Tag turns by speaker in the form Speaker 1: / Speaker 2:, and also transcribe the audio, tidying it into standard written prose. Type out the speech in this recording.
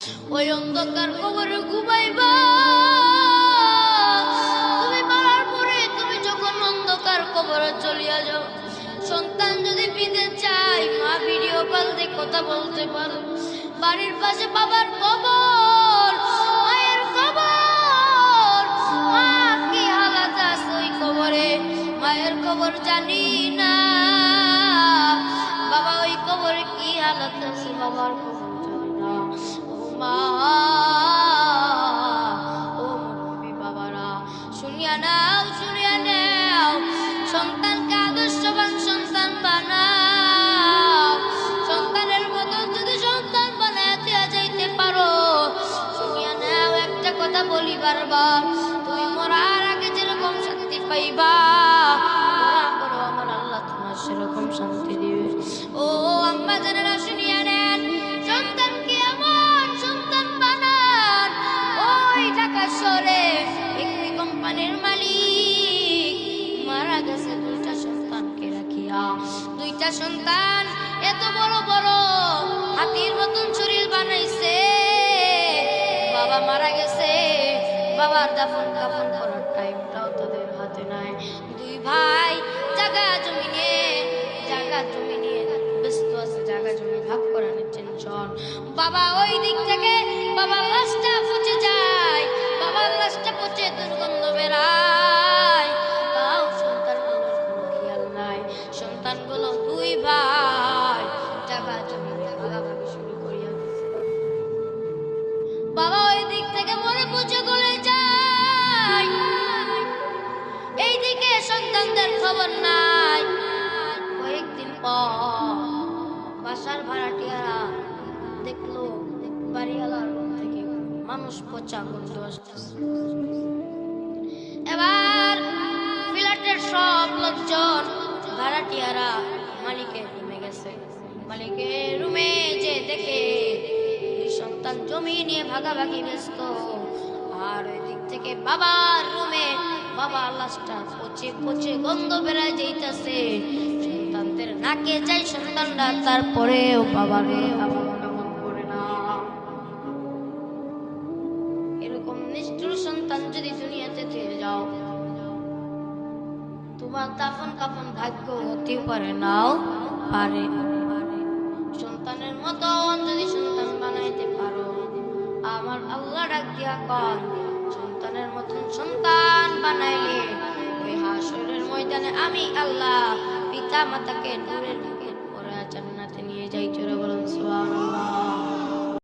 Speaker 1: ওই অন্ধকার কবরে ঘুমাইবা। তুমি মরার পরে তুমি যখন অন্ধকার কবরে চলিয়া যাও, সন্তান যদি বিদেশ চাই, মা ভিডিও কল দিয়ে কথা বলতে পারো। বাড়ির পাশে বাবার কবর, মায়ের কবর, মা কি হালাত আছে ওই কবরে, মায়ের কবর জানি না, বাবা ওই কবরে কি হালাত আছে বাবার কবর জানি না। ও মা, ও মুরব্বি বাবারা, শুনিয়া নাও, শুনিয়া নাও, সন্তানকে আদর্শবান সন্তান বানাও। সন্তানের মতো যদি সন্তান বানায় দেয়া যাইতে পারো, শুনিয়া নাও একটা কথা বলি বারবার, তুমি মরার আগে যেরকম শান্তি পাইবা, মরার পরেও আমার আল্লাহ তোমার সেরকম শান্তি দিবে। ও আম্মা জানেরা শুনিয়া নেন, সন্তানকে এমন সন্তান বানান। ওই ঢাকা শহরে একটি কোম্পানির মালিক মারা গেছে দুইটা সন্তানকে রাখিয়া। দুইটা সন্তান এত বড় বড় হাতির মতন শরীর বানাইছে। বাবা মারা গেছে, বাবার দাফন কাফন করার টাইমটাও তাদের হাতে নাই। দুই ভাই জায়গা জমি নিয়ে ব্যস্ত আছে, জায়গা জমি ভাগ করানোর টেনশন। বাবা ওই দিক থেকে বাবার লাশটা পচে যায়, বাবার লাশটা পচে দুর্গন্ধ বেরায়, তাও সন্তানগুলোর কোনো খেয়াল নাই। সন্তানগুলো দুই ভাই জায়গা জমি ভাগাভাগি শুরু করিয়া দিছে। বাবা ওই দিক থেকে মরে পচে গলে যায়, এইদিকে সন্তানদের খবর নাই। কয়েকদিন পর বাসার ভাড়াটিয়ারা দেখলো বাড়িওয়ালার রুম থেকে মানুষ পচা গন্ধ আসতেছে। এবার ফ্ল্যাটের সব লোকজন ভাড়াটিয়ারা মালিকের রুমে গেছে। মালিকের রুমে যে দেখে সন্তান জমি নিয়ে ভাগাভাগি ব্যস্ত, আর ওই দিক থেকে বাবার রুমে বাবার লাশটা পচে পচে গন্ধ বেড়ায় যাইতেছে। সন্তানদের নাকে যায় সন্তানরা, তারপরেও বাবার মন করে না। এরকম নিষ্ঠুর সন্তান যদি দুনিয়াতে থেকে যাও, তোমার দাফন কাফন ভাগ্য হতে পারে, নাও পারে। সন্তানের মতন যদি সন্তান বানাইতে পারো, আমার আল্লাহ ডাক দিয়া কন, সন্তানের মতন সন্তান বানাইলে ওই হাসরের ময়দানে আমি আল্লাহ পিতা মাতাকে নূরের মুখে পরে জান্নাতে নিয়ে যাই। জোরে বলুন সুবহানাল্লাহ।